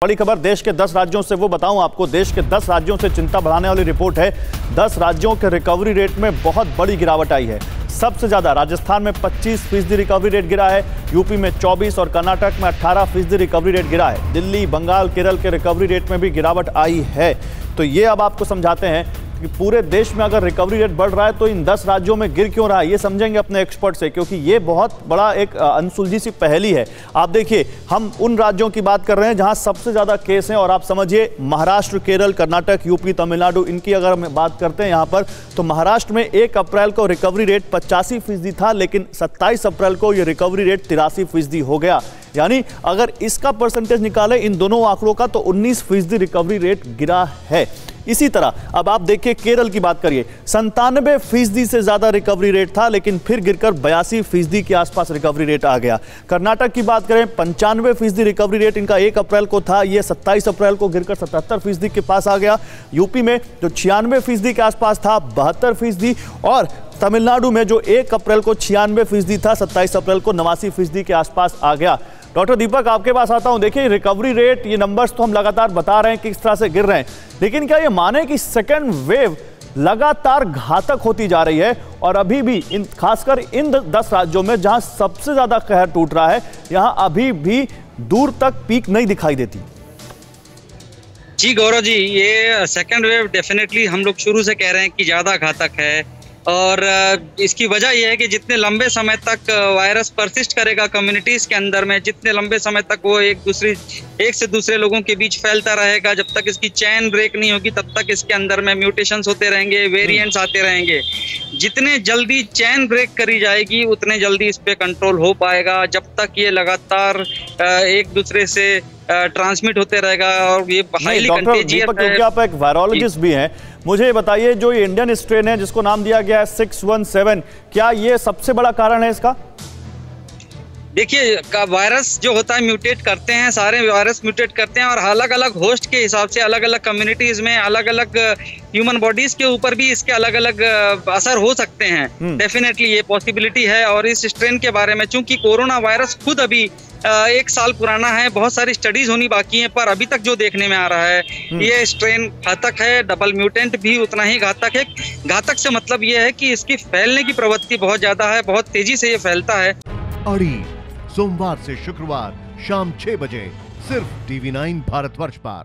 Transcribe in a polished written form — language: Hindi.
बड़ी खबर देश के 10 राज्यों से वो बताऊं आपको, देश के 10 राज्यों से चिंता बढ़ाने वाली रिपोर्ट है। 10 राज्यों के रिकवरी रेट में बहुत बड़ी गिरावट आई है। सबसे ज्यादा राजस्थान में 25% रिकवरी रेट गिरा है, यूपी में 24 और कर्नाटक में 18% रिकवरी रेट गिरा है। दिल्ली, बंगाल, केरल के रिकवरी रेट में भी गिरावट आई है। तो ये अब आपको समझाते हैं कि पूरे देश में अगर रिकवरी रेट बढ़ रहा है तो इन 10 राज्यों में गिर क्यों रहा है, ये समझेंगे अपने एक्सपर्ट से, क्योंकि ये बहुत बड़ा एक अनसुलझी सी पहेली है। आप देखिए, हम उन राज्यों की बात कर रहे हैं जहां सबसे ज्यादा केस हैं, और आप समझिए महाराष्ट्र, केरल, कर्नाटक, यूपी, तमिलनाडु, इनकी अगर हम बात करते हैं यहां पर, तो महाराष्ट्र में 1 अप्रैल को रिकवरी रेट 85% था, लेकिन 27 अप्रैल को यह रिकवरी रेट 83% हो गया। यानी अगर इसका परसेंटेज निकाले इन दोनों आंकड़ों का, तो 19% रिकवरी रेट गिरा है। इसी तरह अब आप देखिए केरल की बात करिए, 97% से ज्यादा रिकवरी रेट था, लेकिन फिर गिरकर 82% के आसपास रिकवरी रेट आ गया। कर्नाटक की बात करें, 95% रिकवरी रेट इनका 1 अप्रैल को था, यह 27 अप्रैल को गिरकर 77% के पास आ गया। यूपी में जो 96% के आसपास था, 72%, और तमिलनाडु में जो 1 अप्रैल को 96% था, 27 अप्रैल को 89% के आसपास आ गया। डॉक्टर दीपक, आपके पास आता हूं। देखिए, रिकवरी रेट, ये नंबर्स तो हम लगातार बता रहे हैं किस तरह से गिर रहे हैं, लेकिन क्या ये माने कि सेकेंड वेव लगातार घातक होती जा रही है, और अभी भी खासकर इन 10 राज्यों में जहां सबसे ज्यादा कहर टूट रहा है, यहां अभी भी दूर तक पीक नहीं दिखाई देती? जी गौरव जी, ये सेकेंड वेव डेफिनेटली हम लोग शुरू से कह रहे हैं कि ज़्यादा घातक है, और इसकी वजह यह है कि जितने लंबे समय तक वायरस परसिस्ट करेगा कम्युनिटीज़ के अंदर में, जितने लंबे समय तक वो एक से दूसरे लोगों के बीच फैलता रहेगा, जब तक इसकी चेन ब्रेक नहीं होगी तब तक इसके अंदर में म्यूटेशंस होते रहेंगे, वेरिएंट्स आते रहेंगे। जितने जल्दी चेन ब्रेक करी जाएगी उतने जल्दी इस पे कंट्रोल हो पाएगा। जब तक ये लगातार एक दूसरे से ट्रांसमिट होते रहेगा, और ये हाईली कंटेजियस है। क्योंकि आप एक वायरोलॉजिस्ट भी हैं, मुझे बताइए, जो ये इंडियन स्ट्रेन है जिसको नाम दिया गया है 617, क्या ये सबसे बड़ा कारण है इसका? देखिए, वायरस जो होता है म्यूटेट करते हैं, सारे वायरस म्यूटेट करते हैं, और अलग अलग होस्ट के हिसाब से अलग अलग कम्युनिटीज में अलग अलग ह्यूमन बॉडीज के ऊपर भी इसके अलग अलग असर हो सकते हैं। डेफिनेटली ये पॉसिबिलिटी है। और इस स्ट्रेन के बारे में, चूंकि कोरोना वायरस खुद अभी 1 साल पुराना है, बहुत सारी स्टडीज होनी बाकी हैं, पर अभी तक जो देखने में आ रहा है, ये स्ट्रेन घातक है। डबल म्यूटेंट भी उतना ही घातक है। घातक से मतलब ये है कि इसकी फैलने की प्रवृत्ति बहुत ज्यादा है, बहुत तेजी से ये फैलता है। सोमवार से शुक्रवार शाम 6 बजे सिर्फ TV9 भारतवर्ष पर।